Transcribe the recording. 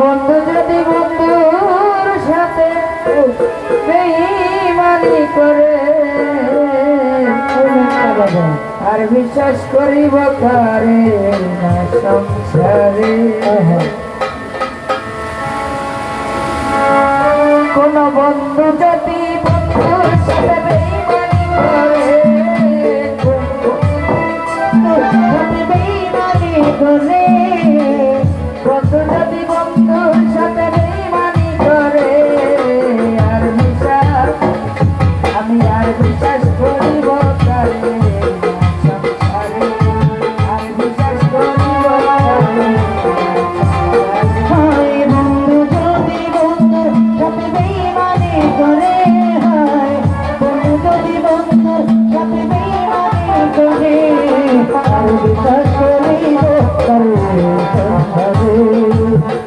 বন্ধু যদি বন্ধুর সাথে বেঈমানি করে আর বিশ্বাস করিব কারে না সংসারে। কোন বন্ধু যদি বন্ধুর সাথে বেঈমানি করে, যদি বেঈমানি করে, বন্ধু যদি বন্ধুর সাথে